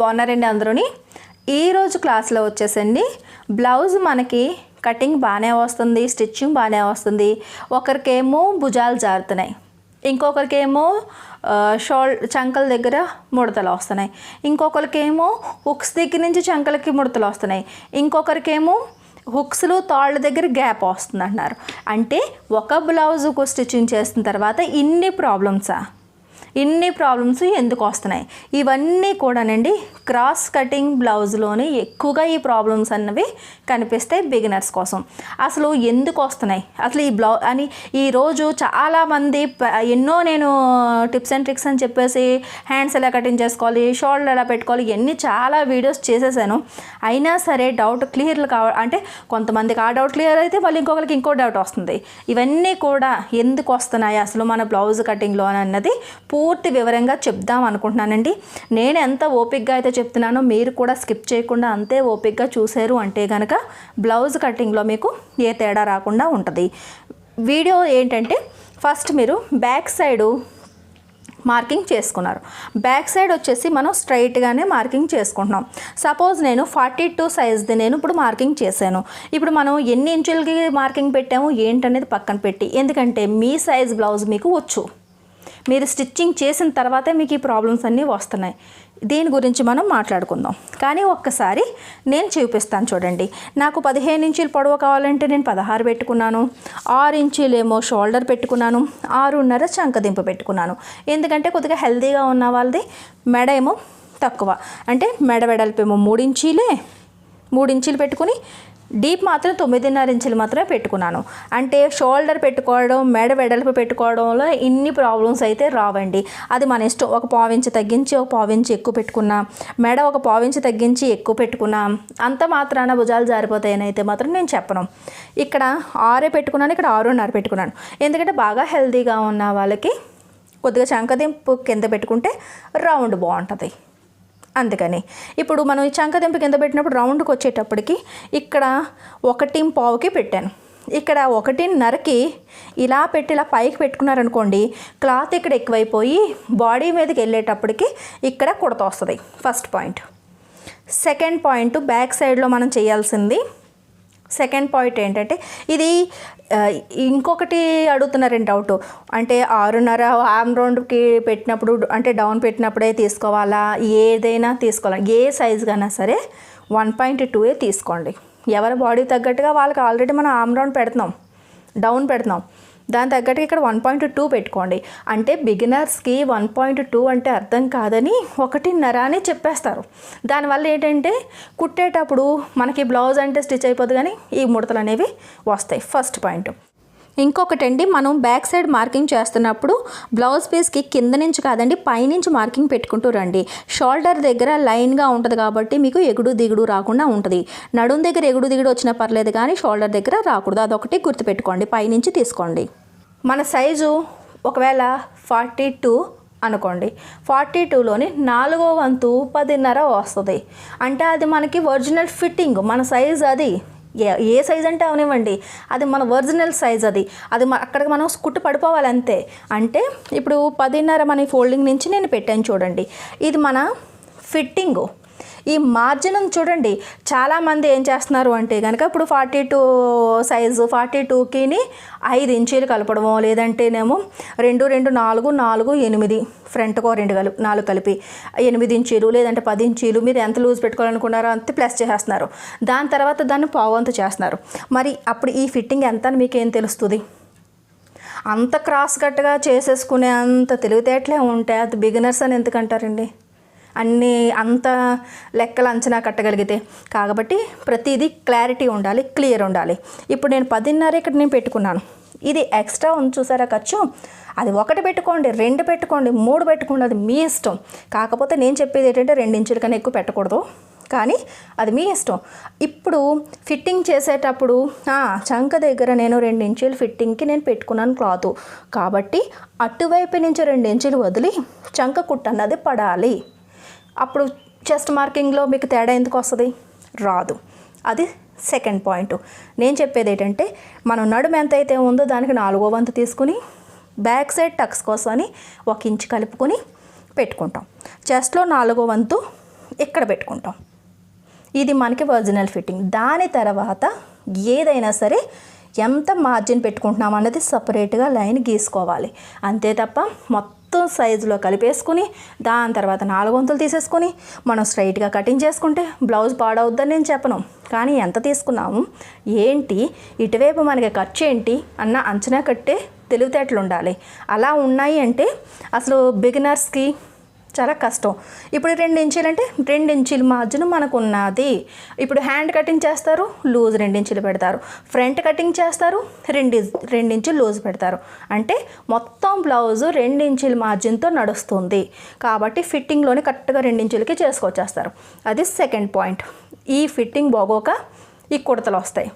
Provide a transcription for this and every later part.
బాగున్నారండి అందరూని. ఈరోజు క్లాస్లో వచ్చేసండి బ్లౌజ్ మనకి కటింగ్ బాగానే వస్తుంది, స్టిచ్చింగ్ బాగానే వస్తుంది. ఒకరికేమో భుజాలు జారుతున్నాయి, ఇంకొకరికేమో చంకల దగ్గర ముడతలు వస్తున్నాయి, ఇంకొకరికేమో హుక్స్ దగ్గర నుంచి చంకలకి ముడతలు వస్తున్నాయి, ఇంకొకరికేమో హుక్స్లు తాళ్ళ దగ్గర గ్యాప్ వస్తుంది అంటున్నారు. అంటే ఒక బ్లౌజుకు స్టిచ్చింగ్ చేసిన తర్వాత ఇన్ని ప్రాబ్లమ్స్ ఎందుకు వస్తున్నాయి? ఇవన్నీ కూడానండి క్రాస్ కటింగ్ బ్లౌజ్లోనే ఎక్కువగా ఈ ప్రాబ్లమ్స్ అన్నవి కనిపిస్తాయి బిగినర్స్ కోసం. అసలు ఎందుకు వస్తున్నాయి అసలు ఈ అని ఈరోజు చాలామంది ఎన్నో నేను టిప్స్ అండ్ ట్రిక్స్ అని చెప్పేసి హ్యాండ్స్ ఎలా కటింగ్ చేసుకోవాలి, షోల్డర్ ఎలా పెట్టుకోవాలి, ఇవన్నీ చాలా వీడియోస్ చేసేసాను. అయినా సరే డౌట్ క్లియర్లు అంటే కొంతమందికి ఆ డౌట్ క్లియర్ అయితే మళ్ళీ ఇంకొకరికి ఇంకో డౌట్ వస్తుంది. ఇవన్నీ కూడా ఎందుకు వస్తున్నాయి అసలు మన బ్లౌజ్ కటింగ్లో అన్నది పూర్తి వివరంగా చెప్దాం అనుకుంటున్నానండి. నేను ఎంత ఓపిక్గా అయితే చెప్తున్నానో మీరు కూడా స్కిప్ చేయకుండా అంతే ఓపిక్గా చూసారు అంటే కనుక బ్లౌజ్ కటింగ్లో మీకు ఏ తేడా రాకుండా ఉంటుంది. వీడియో ఏంటంటే ఫస్ట్ మీరు బ్యాక్ సైడు మార్కింగ్ చేసుకున్నారు. బ్యాక్ సైడ్ వచ్చేసి మనం స్ట్రైట్గానే మార్కింగ్ చేసుకుంటున్నాం. సపోజ్ నేను 42 సైజ్ది నేను ఇప్పుడు మార్కింగ్ చేశాను. ఇప్పుడు మనం ఎన్ని ఇంచులకి మార్కింగ్ పెట్టాము ఏంటనేది పక్కన పెట్టి, ఎందుకంటే మీ సైజ్ బ్లౌజ్ మీకు వచ్చు, మీరు స్టిచ్చింగ్ చేసిన తర్వాతే మీకు ఈ ప్రాబ్లమ్స్ అన్నీ వస్తున్నాయి. దీని గురించి మనం మాట్లాడుకుందాం. కానీ ఒక్కసారి నేను చూపిస్తాను చూడండి. నాకు 15 ఇంచులు పొడవు కావాలంటే నేను 16 పెట్టుకున్నాను, 6 ఇంచులేమో షోల్డర్ పెట్టుకున్నాను, 6.5 చంకదింపు పెట్టుకున్నాను. ఎందుకంటే కొద్దిగా హెల్తీగా ఉన్న వాళ్ళది మెడ ఏమో తక్కువ, అంటే మెడ వెడల్పేమో 3 ఇంచులు పెట్టుకుని డీప్ మాత్రం 9.5 ఇంచులు మాత్రమే పెట్టుకున్నాను. అంటే షోల్డర్ పెట్టుకోవడం, మెడ వెడల్పు పెట్టుకోవడంలో ఇన్ని ప్రాబ్లమ్స్ అయితే రావండి. అది మన ఇష్టం. ఒక 1/4 ఇంచు తగ్గించి 1/4 ఇంచు ఎక్కువ పెట్టుకున్నా, మెడ ఒక 1/4 ఇంచు తగ్గించి ఎక్కువ పెట్టుకున్నా అంత మాత్రాన భుజాలు జారిపోతాయని అయితే మాత్రం నేను చెప్పను. ఇక్కడ 6 పెట్టుకున్నాను, ఇక్కడ 6.5 పెట్టుకున్నాను. ఎందుకంటే బాగా హెల్తీగా ఉన్న వాళ్ళకి కొద్దిగా చంకదింపు కింద పెట్టుకుంటే రౌండ్ బాగుంటుంది. అందుకని ఇప్పుడు మనం ఈ చంకదింపు కింద పెట్టినప్పుడు రౌండ్కి వచ్చేటప్పటికి ఇక్కడ 1.5కి పెట్టాను, ఇక్కడ 1.5కి ఇలా పెట్టి ఇలా పైకి పెట్టుకున్నారనుకోండి, క్లాత్ ఇక్కడ ఎక్కువైపోయి బాడీ మీదకి వెళ్ళేటప్పటికి ఇక్కడ కుడత వస్తుంది. First point. Second point, back సైడ్లో మనం చేయాల్సింది సెకండ్ పాయింట్ ఏంటంటే, ఇది ఇంకొకటి అడుగుతున్నారండి డౌట్. అంటే 6.5 ఆర్మ్ రౌండ్కి పెట్టినప్పుడు అంటే డౌన్ పెట్టినప్పుడే తీసుకోవాలా, ఏదైనా తీసుకోవాలా, ఏ సైజుకైనా సరే 1.2 తీసుకోండి. ఎవరి బాడీ తగ్గట్టుగా వాళ్ళకి ఆల్రెడీ మనం ఆర్మ్ రౌండ్ పెడుతున్నాం, డౌన్ పెడుతున్నాం, దాని తగ్గట్టుగా ఇక్కడ 1.2 పెట్టుకోండి. అంటే బిగినర్స్కి 1.2 అంటే అర్థం కాదని 1.5 అని చెప్పేస్తారు. దానివల్ల ఏంటంటే కుట్టేటప్పుడు మనకి బ్లౌజ్ అంటే స్టిచ్ అయిపోతుంది కానీ ఈ ముడతలు అనేవి వస్తాయి. First point. ఇంకొకటండి, మనం బ్యాక్ సైడ్ మార్కింగ్ చేస్తున్నప్పుడు బ్లౌజ్ పీస్కి కింద నుంచి కాదండి పైనుంచి మార్కింగ్ పెట్టుకుంటూ రండి. షోల్డర్ దగ్గర లైన్గా ఉంటుంది కాబట్టి మీకు ఎగుడు దిగుడు రాకుండా ఉంటుంది. నడుం దగ్గర ఎగుడు దిగుడు వచ్చినా పర్లేదు కానీ షోల్డర్ దగ్గర రాకూడదు. అదొకటి గుర్తుపెట్టుకోండి. పైనుంచి తీసుకోండి. మన సైజు ఒకవేళ 42 అనుకోండి, 42లోని 4వ వంతు 10.5 వస్తుంది. అంటే అది మనకి ఒరిజినల్ ఫిట్టింగ్, మన సైజ్ అది ఏ సైజ్ అంటే అవనివ్వండి, అది మన ఒరిజినల్ సైజ్. అది అక్కడికి మనం కుట్టు పడిపోవాలి అంతే. అంటే ఇప్పుడు 10.5 మన ఫోల్డింగ్ నుంచి నేను పెట్టాను చూడండి, ఇది మన ఫిట్టింగు. ఈ మార్జిన్ చూడండి. చాలామంది ఏం చేస్తున్నారు అంటే కనుక ఇప్పుడు 42 సైజు 42కి 5 ఇంచీలు కలపడమో, లేదంటేనేమో 2, 2, 4, 4, 8 ఫ్రంట్కో 4 కలిపి 8 ఇంచీలు లేదంటే 10 ఇంచీలు మీరు ఎంత లూజ్ పెట్టుకోవాలనుకున్నారో అంతే ప్లస్ చేసేస్తున్నారు. దాని తర్వాత దాన్ని పావంతు చేస్తున్నారు. మరి అప్పుడు ఈ ఫిట్టింగ్ ఎంత అని మీకేం తెలుస్తుంది? అంత క్రాస్ కట్గా చేసేసుకునే అంత తెలివితేటలే ఉంటాయి. అది బిగినర్స్ అని ఎందుకంటారండి? అన్నీ అంత లెక్కలు అంచనా కట్టగలిగితే. కాబట్టి ప్రతిదీ క్లారిటీ ఉండాలి, క్లియర్ ఉండాలి. ఇప్పుడు నేను 10.5 ఇక్కడ నేను పెట్టుకున్నాను. ఇది ఎక్స్ట్రా ఉంది చూసారా ఖర్చు, అది 1 పెట్టుకోండి, 2 పెట్టుకోండి, 3 పెట్టుకోండి, అది మీ ఇష్టం. కాకపోతే నేను చెప్పేది ఏంటంటే 2 ఇంచుల కన్నా ఎక్కువ పెట్టకూడదు, కానీ అది మీ ఇష్టం. ఇప్పుడు ఫిట్టింగ్ చేసేటప్పుడు చంక దగ్గర నేను 2 ఇంచులు ఫిట్టింగ్కి నేను పెట్టుకున్నాను క్లాత్ కాబట్టి అటువైపు నుంచి 2 ఇంచులు వదిలి చంక కుట్టు అన్నది పడాలి. అప్పుడు చెస్ట్ మార్కింగ్లో మీకు తేడా ఎందుకు వస్తుంది? రాదు. అది సెకండ్ పాయింట్. నేను చెప్పేది ఏంటంటే, మనం నడుము ఎంత అయితే ఉందో దానికి 4వ వంతు తీసుకుని బ్యాక్ సైడ్ టక్స్ కోసం అని 1 ఇంచు కలుపుకొని పెట్టుకుంటాం. చెస్ట్లో 4వ వంతు ఇక్కడ పెట్టుకుంటాం. ఇది మనకి ఒరిజినల్ ఫిట్టింగ్. దాని తర్వాత ఏదైనా సరే ఎంత మార్జిన్ పెట్టుకుంటున్నాం అన్నది సపరేట్గా లైన్ గీసుకోవాలి. అంతే తప్ప మొత్తం సైజులో కలిపేసుకుని దాని తర్వాత 4 వంతులు తీసేసుకొని మనం స్ట్రైట్గా కటింగ్ చేసుకుంటే బ్లౌజ్ పాడవుద్దని నేను చెప్పను. కానీ ఎంత తీసుకున్నాము ఏంటి, ఇటువైపు మనకి ఖర్చు ఏంటి అన్న అంచనా కట్టే తెలివితేటలు ఉండాలి. అలా ఉన్నాయి అంటే అసలు బిగినర్స్కి చాలా కష్టం. ఇప్పుడు 2 ఇంచీలు అంటే 2 ఇంచీల మార్జిన్ మనకు ఉన్నది. ఇప్పుడు హ్యాండ్ కటింగ్ చేస్తారు, లూజ్ 2 ఇంచీలు పెడతారు. ఫ్రంట్ కటింగ్ చేస్తారు, 2 ఇంచులు లూజ్ పెడతారు. అంటే మొత్తం బ్లౌజు 2 ఇంచీల మార్జిన్తో నడుస్తుంది. కాబట్టి ఫిట్టింగ్లోనే కరెక్ట్గా 2 ఇంచులకి చేసుకొచ్చేస్తారు. అది సెకండ్ పాయింట్. ఈ ఫిట్టింగ్ బాగోక ఈ కుడతలు వస్తాయి.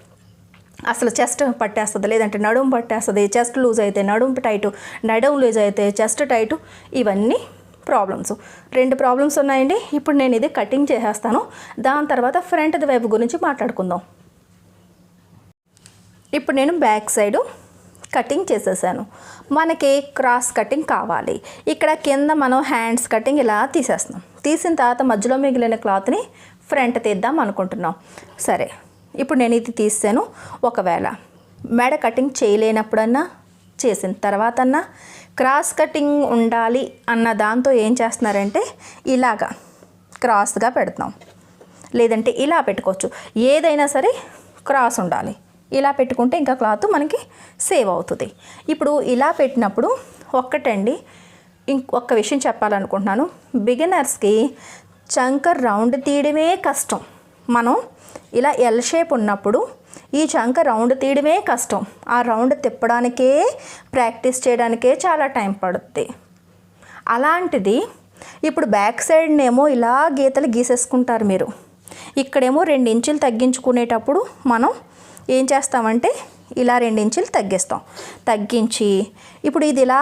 అసలు చెస్ట్ పట్టేస్తుంది, లేదంటే నడుము పట్టేస్తుంది. చెస్ట్ లూజ్ అయితే నడుము టైటు, నడుము లూజ్ అయితే చెస్ట్ టైటు. ఇవన్నీ ప్రాబ్లమ్స్. 2 ప్రాబ్లమ్స్ ఉన్నాయండి. ఇప్పుడు నేను ఇది కటింగ్ చేసేస్తాను. దాని తర్వాత ఫ్రంట్ వైపు గురించి మాట్లాడుకుందాం. ఇప్పుడు నేను బ్యాక్ సైడు కటింగ్ చేసేసాను. మనకి క్రాస్ కటింగ్ కావాలి. ఇక్కడ కింద మనం హ్యాండ్స్ కటింగ్ ఇలా తీసేస్తున్నాం. తీసిన తర్వాత మధ్యలో మిగిలిన క్లాత్ని ఫ్రంట్ తీద్దాం అనుకుంటున్నాం. సరే, ఇప్పుడు నేను ఇది తీసాను. ఒకవేళ మెడ కటింగ్ చేయలేనప్పుడన్నా చేసిన తర్వాతన్నా క్రాస్ కటింగ్ ఉండాలి అన్న దాంతో ఏం చేస్తున్నారంటే ఇలాగా క్రాస్గా పెడుతున్నాం, లేదంటే ఇలా పెట్టుకోవచ్చు. ఏదైనా సరే క్రాస్ ఉండాలి. ఇలా పెట్టుకుంటే ఇంకా క్లాత్ మనకి సేవ్ అవుతుంది. ఇప్పుడు ఇలా పెట్టినప్పుడు ఒక్కటండి, ఇంకొక విషయం చెప్పాలనుకుంటున్నాను. బిగినర్స్కి చంక రౌండ్ తీయడమే కష్టం. మనం ఇలా ఎల్ షేప్ ఉన్నప్పుడు ఈ చంక రౌండ్ తీయడమే కష్టం. ఆ రౌండ్ తిప్పడానికే, ప్రాక్టీస్ చేయడానికే చాలా టైం పడుతుంది. అలాంటిది ఇప్పుడు బ్యాక్ సైడ్నేమో ఇలా గీతలు గీసేసుకుంటారు మీరు. ఇక్కడేమో 2 ఇంచులు తగ్గించుకునేటప్పుడు మనం ఏం చేస్తామంటే ఇలా 2 ఇంచులు తగ్గించి ఇప్పుడు ఇది ఇలా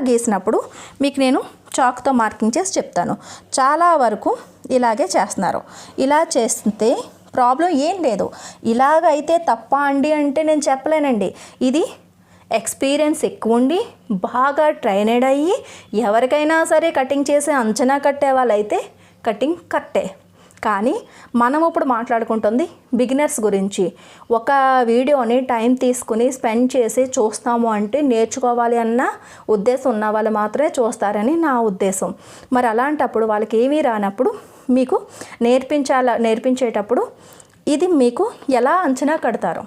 గీసినప్పుడు మీకు నేను చాక్తో మార్కింగ్ చేసి చెప్తాను. చాలా వరకు ఇలాగే చేస్తున్నారు. ఇలా చేస్తే ప్రాబ్లం ఏం లేదు. ఇలాగైతే తప్ప అండి అంటే నేను చెప్పలేనండి. ఇది ఎక్స్పీరియన్స్ ఎక్కువ ఉండి బాగా ట్రైనడ్ అయ్యి ఎవరికైనా సరే కటింగ్ చేసి అంచనా కట్టే వాళ్ళైతే కటింగ్ కట్టే. కానీ మనం ఇప్పుడు మాట్లాడుకుంటుంది బిగినర్స్ గురించి. ఒక వీడియోని టైం తీసుకుని స్పెండ్ చేసి చూస్తాము అంటే నేర్చుకోవాలి అన్న ఉద్దేశం ఉన్న వాళ్ళు మాత్రమే చూస్తారని నా ఉద్దేశం. మరి అలాంటప్పుడు వాళ్ళకి ఏమీ రానప్పుడు మీకు నేర్పించేటప్పుడు ఇది మీకు ఎలా అంచనా కడతారో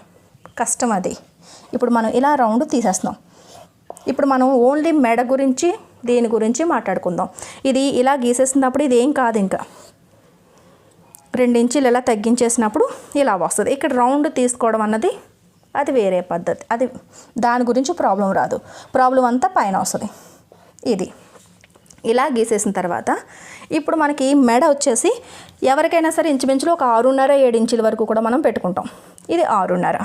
కష్టం అది. ఇప్పుడు మనం ఇలా రౌండ్ తీసేస్తున్నాం. ఇప్పుడు మనం ఓన్లీ మెడ గురించి దీని గురించి మాట్లాడుకుందాం. ఇది ఇలా గీసేసినప్పుడు ఇది ఏం కాదు, ఇంకా 2 ఇంచులు ఇలా తగ్గించేసినప్పుడు ఇలా వస్తుంది. ఇక్కడ రౌండ్ తీసుకోవడం అన్నది అది వేరే పద్ధతి. అది దాని గురించి ప్రాబ్లం రాదు. ప్రాబ్లం అంతా పైన వస్తుంది. ఇది ఇలా గీసేసిన తర్వాత ఇప్పుడు మనకి మెడ వచ్చేసి ఎవరికైనా సరే ఇంచుమించులో ఒక 6.5-7 ఇంచుల వరకు కూడా మనం పెట్టుకుంటాం. ఇది 6.5.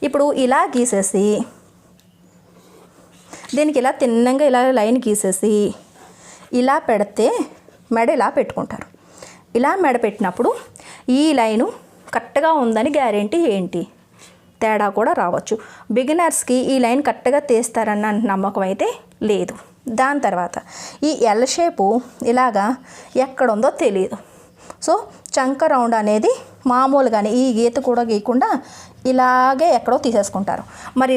ఇప్పుడు ఇలా గీసేసి దీనికి ఇలా తిన్నంగా ఇలా లైన్ గీసేసి ఇలా పెడితే మెడ ఇలా పెట్టుకుంటారు. ఇలా మెడ పెట్టినప్పుడు ఈ లైను కరెక్ట్గా ఉందని గ్యారెంటీ ఏంటి? తేడా కూడా రావచ్చు. బిగినర్స్కి ఈ లైన్ కరెక్ట్గా తీస్తారన్న నమ్మకం అయితే లేదు. దాని తర్వాత ఈ ఎల్ షేపు ఇలాగా ఎక్కడుందో తెలియదు. సో చంక రౌండ్ అనేది మామూలుగానే ఈ గీత కూడా గీయకుండా ఇలాగే ఎక్కడో తీసేసుకుంటారు. మరి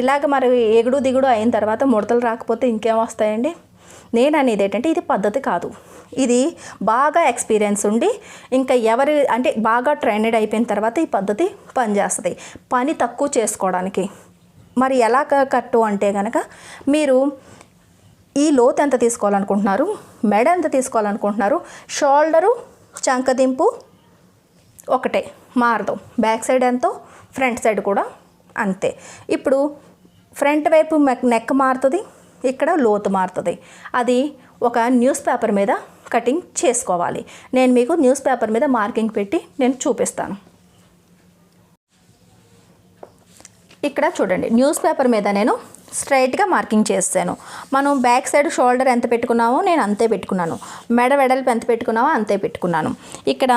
ఎగుడు దిగుడు అయిన తర్వాత ముడతలు రాకపోతే ఇంకేం వస్తాయండి? నేను అనేది ఏంటంటే ఇది పద్ధతి కాదు. ఇది బాగా ఎక్స్పీరియన్స్ ఉండి ఇంకా అంటే బాగా ట్రైనడ్ అయిపోయిన తర్వాత ఈ పద్ధతి పనిచేస్తుంది. పని తక్కువ చేసుకోవడానికి. మరి ఎలా కట్టు అంటే కనుక మీరు ఈ లోత్ ఎంత తీసుకోవాలనుకుంటున్నారు, మెడ ఎంత తీసుకోవాలనుకుంటున్నారు, షోల్డరు చంకదింపు ఒకటే మారదు. బ్యాక్ సైడ్ ఎంతో ఫ్రంట్ సైడ్ కూడా అంతే. ఇప్పుడు ఫ్రంట్ వైపు నెక్ మారుతుంది, ఇక్కడ లోతు మారుతుంది. అది ఒక న్యూస్ పేపర్ మీద కటింగ్ చేసుకోవాలి. నేను మీకు న్యూస్ పేపర్ మీద మార్కింగ్ పెట్టి నేను చూపిస్తాను. ఇక్కడ చూడండి, న్యూస్ పేపర్ మీద నేను స్ట్రైట్గా మార్కింగ్ చేస్తాను. మనం బ్యాక్ సైడ్ షోల్డర్ ఎంత పెట్టుకున్నామో నేను అంతే పెట్టుకున్నాను. మెడ వెడల్పు ఎంత పెట్టుకున్నామో అంతే పెట్టుకున్నాను. ఇక్కడ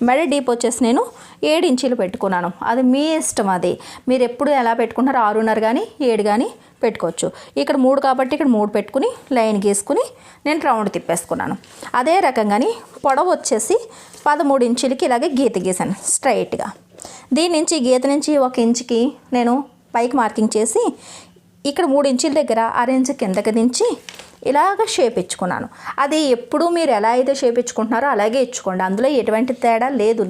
మెడ డీప్ వచ్చేసి నేను 7 ఇంచీలు పెట్టుకున్నాను. అది మీ ఇష్టం, అది మీరు ఎప్పుడు ఎలా పెట్టుకుంటారో 6.5 కానీ 7 కానీ పెట్టుకోవచ్చు. ఇక్కడ 3 కాబట్టి ఇక్కడ 3 పెట్టుకుని లైన్ గీసుకుని నేను రౌండ్ తిప్పేసుకున్నాను. అదే రకంగాని పొడవు వచ్చేసి 13 ఇంచులకి ఇలాగే గీత గీసాను స్ట్రైట్గా. దీని నుంచి గీత నుంచి 1 ఇంచుకి నేను పైకి మార్కింగ్ చేసి ఇక్కడ 3 ఇంచుల దగ్గర 1 ఇంచు కిందకి దించి ఇలాగ షేప్ ఇచ్చుకున్నాను. అది ఎప్పుడు మీరు ఎలా అయితే షేప్ ఇచ్చుకుంటున్నారో అలాగే ఇచ్చుకోండి, అందులో ఎటువంటి తేడా లేదు.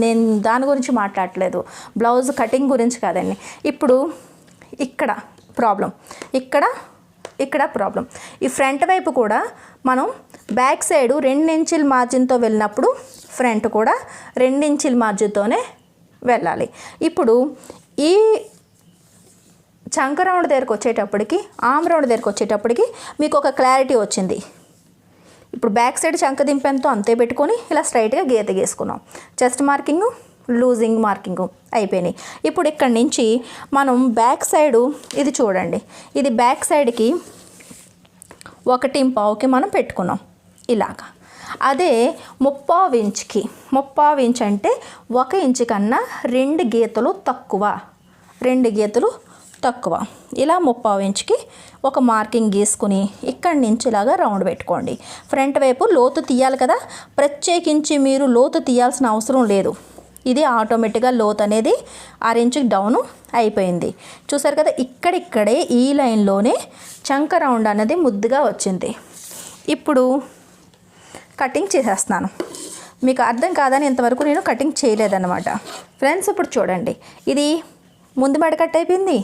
నేను దాని గురించి మాట్లాడట్లేదు, బ్లౌజ్ కటింగ్ గురించి కాదండి. ఇప్పుడు ఇక్కడ ప్రాబ్లం, ఇక్కడ ప్రాబ్లం. ఈ ఫ్రంట్ వైపు కూడా మనం బ్యాక్ సైడ్ 2 ఇంచుల మార్జిన్తో వెళ్ళినప్పుడు ఫ్రంట్ కూడా 2 ఇంచుల మార్జిన్తోనే వెళ్ళాలి. ఇప్పుడు ఈ చంక రౌండ్ దగ్గరకు వచ్చేటప్పటికి, ఆమ్ రౌండ్ దగ్గరకు వచ్చేటప్పటికి మీకు ఒక క్లారిటీ వచ్చింది. ఇప్పుడు బ్యాక్ సైడ్ చంక దింపెంతో అంతే పెట్టుకొని ఇలా స్ట్రైట్గా గీత గీసుకున్నాం. చెస్ట్ మార్కింగు, లూజింగ్ మార్కింగు అయిపోయినాయి. ఇప్పుడు ఇక్కడి నుంచి మనం బ్యాక్ సైడు ఇది చూడండి, ఇది బ్యాక్ సైడ్కి 1.25కి మనం పెట్టుకున్నాం ఇలాగా. అదే 3/4 ఇంచుకి, 3/4 ఇంచ్ అంటే 1 ఇంచు కన్నా 2 గీతలు తక్కువ, 2 గీతలు తక్కువ. ఇలా 3/4 ఇంచుకి ఒక మార్కింగ్ గీసుకుని ఇక్కడి నుంచి ఇలాగా రౌండ్ పెట్టుకోండి. ఫ్రంట్ వైపు లోతు తీయాలి కదా, ప్రత్యేకించి మీరు లోతు తీయాల్సిన అవసరం లేదు. ఇది ఆటోమేటిక్గా లోత్ అనేది 6 ఇంచుకి డౌను అయిపోయింది. చూసారు కదా, ఇక్కడిక్కడే ఈ లైన్లోనే చంక రౌండ్ అనేది ముద్దుగా వచ్చింది. ఇప్పుడు కటింగ్ చేసేస్తున్నాను. మీకు అర్థం కాదని ఇంతవరకు నేను కటింగ్ చేయలేదన్నమాట. ఫ్రెండ్స్ ఇప్పుడు చూడండి, ఇది ముందు మెడ కట్ అయిపోయింది,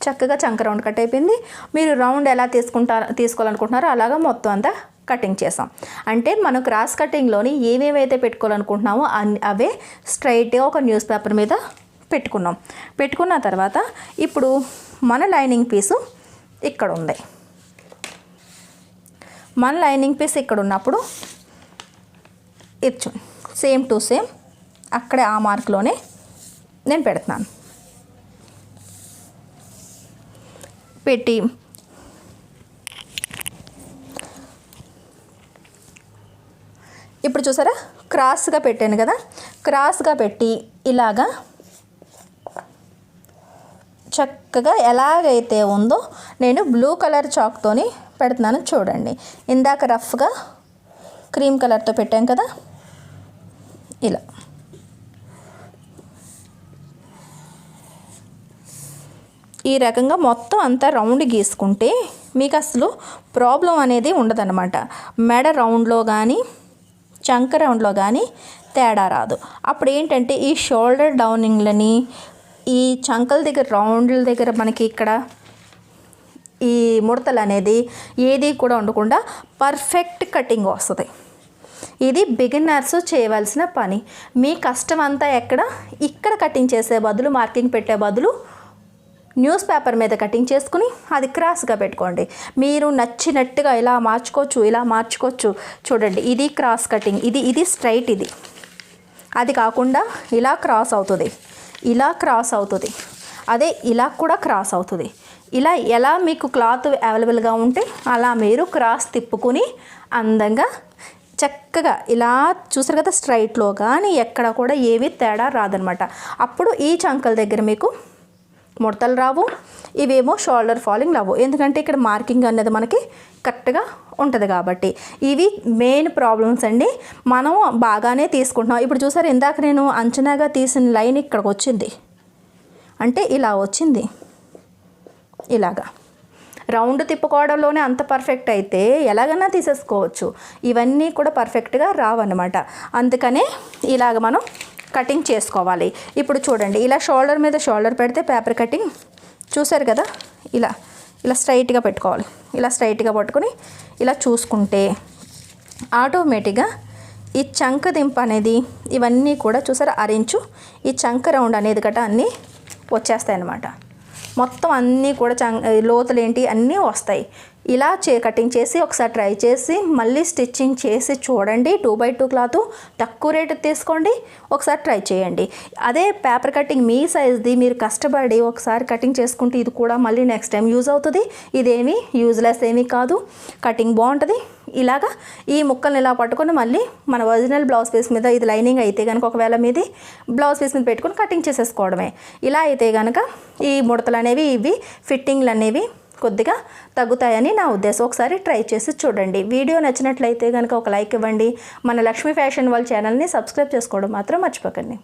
చక్కగా చంక రౌండ్ కట్ అయిపోయింది. మీరు రౌండ్ ఎలా తీసుకోవాలనుకుంటున్నారో అలాగా మొత్తం అంతా కటింగ్ చేసాం. అంటే మనం క్రాస్ కటింగ్లోని ఏమేమైతే పెట్టుకోవాలనుకుంటున్నామో అవే స్ట్రైట్గా ఒక న్యూస్ పేపర్ మీద పెట్టుకున్నాం. పెట్టుకున్న తర్వాత ఇప్పుడు మన లైనింగ్ పీసు ఇక్కడ ఉంది. మన లైనింగ్ పీస్ ఇక్కడ ఉన్నప్పుడు ఇది సేమ్ టు సేమ్ అక్కడే ఆ మార్క్లోనే నేను పెడుతున్నాను. పెట్టి ఇప్పుడు చూసారా క్రాస్గా పెట్టాను కదా, క్రాస్గా పెట్టి ఇలాగా చక్కగా ఎలాగైతే ఉందో నేను బ్లూ కలర్ చాక్తోని పెడుతున్నాను. చూడండి, ఇందాక రఫ్గా క్రీమ్ కలర్తో పెట్టాను కదా, ఇలా ఈ రకంగా మొత్తం అంతా రౌండ్ గీసుకుంటే మీకు అసలు ప్రాబ్లం అనేది ఉండదన్నమాట. మెడ రౌండ్లో కానీ చంక రౌండ్లో కానీ తేడా రాదు. అప్పుడు ఏంటంటే ఈ షోల్డర్ డౌనింగ్లని, ఈ చంకల దగ్గర రౌండ్ల దగ్గర మనకి ఇక్కడ ఈ ముడతలు అనేది ఏది కూడా ఉండకుండా పర్ఫెక్ట్ కటింగ్ వస్తుంది. ఇది బిగినర్స్ చేయవలసిన పని. మీ కష్టం అంతా ఇక్కడ కటింగ్ చేసే బదులు, మార్కింగ్ పెట్టే బదులు న్యూస్ పేపర్ మీద కటింగ్ చేసుకుని అది క్రాస్గా పెట్టుకోండి. మీరు నచ్చినట్టుగా ఇలా మార్చుకోవచ్చు. చూడండి, ఇది క్రాస్ కటింగ్, ఇది స్ట్రైట్, ఇది అది కాకుండా ఇలా క్రాస్ అవుతుంది, ఇలా క్రాస్ అవుతుంది, అదే ఇలా కూడా క్రాస్ అవుతుంది. ఇలా ఎలా మీకు క్లాత్ అవైలబుల్గా ఉంటే అలా మీరు క్రాస్ తిప్పుకుని అందంగా చక్కగా ఇలా చూసారు కదా, స్ట్రైట్లో కానీ ఎక్కడ కూడా ఏమీ తేడా రాదనమాట. అప్పుడు ఈ చంకల దగ్గర మీకు ముడతలు రావు, ఇవేమో షోల్డర్ ఫాలింగ్ రావు. ఎందుకంటే ఇక్కడ మార్కింగ్ అనేది మనకి కరెక్ట్గా ఉంటుంది కాబట్టి. ఇవి మెయిన్ ప్రాబ్లమ్స్ అండి. మనం బాగానే తీసుకుంటున్నాం. ఇప్పుడు చూసారు, ఇందాక నేను అంచనాగా తీసిన లైన్ ఇక్కడికి వచ్చింది అంటే ఇలా వచ్చింది. ఇలాగా రౌండ్ తిప్పుకోవడంలోనే అంత పర్ఫెక్ట్ అయితే ఎలాగైనా తీసేసుకోవచ్చు. ఇవన్నీ కూడా పర్ఫెక్ట్గా రావన్నమాట. అందుకనే ఇలాగ మనం కటింగ్ చేసుకోవాలి. ఇప్పుడు చూడండి, ఇలా షోల్డర్ మీద షోల్డర్ పెడితే పేపర్ కటింగ్ చూసారు కదా, ఇలా స్ట్రైట్గా పెట్టుకోవాలి. ఇలా స్ట్రైట్గా పట్టుకొని ఇలా చూసుకుంటే ఆటోమేటిక్గా ఈ చంక దింపు అనేది ఇవన్నీ కూడా చూసారా, అరించు ఈ చంక రౌండ్ అనేది గట్రా అన్నీ వచ్చేస్తాయి అన్నమాట. మొత్తం అన్నీ కూడా లోతులు ఏంటి అన్నీ వస్తాయి. ఇలా కటింగ్ చేసి ఒకసారి ట్రై చేసి మళ్ళీ స్టిచ్చింగ్ చేసి చూడండి. 2x2 క్లాత్ తక్కువ రేటు తీసుకోండి, ఒకసారి ట్రై చేయండి. అదే పేపర్ కటింగ్ మీ సైజ్ది మీరు కష్టపడి ఒకసారి కటింగ్ చేసుకుంటే ఇది కూడా మళ్ళీ నెక్స్ట్ టైం యూజ్ అవుతుంది. ఇదేమీ యూజ్లెస్ ఏమీ కాదు, కటింగ్ బాగుంటుంది. ఇలాగా ఈ ముక్కల్ని ఇలా పట్టుకొని మళ్ళీ మన ఒరిజినల్ బ్లౌజ్ పీస్ మీద, ఇది లైనింగ్ అయితే కనుక ఒకవేళ మీది బ్లౌజ్ పీస్ మీద పెట్టుకొని కటింగ్ చేసేసుకోవడమే. ఇలా అయితే కనుక ఈ ముడతలు అనేవి, ఇవి ఫిట్టింగ్లు అనేవి కొద్దిగా తగ్గుతాయని నా ఉద్దేశం. ఒకసారి ట్రై చేసి చూడండి. వీడియో నచ్చినట్లయితే కనుక ఒక లైక్ ఇవ్వండి. మన లక్ష్మీ ఫ్యాషన్ వాళ్ళ ఛానల్ని సబ్స్క్రైబ్ చేసుకోవడం మాత్రం మర్చిపోకండి.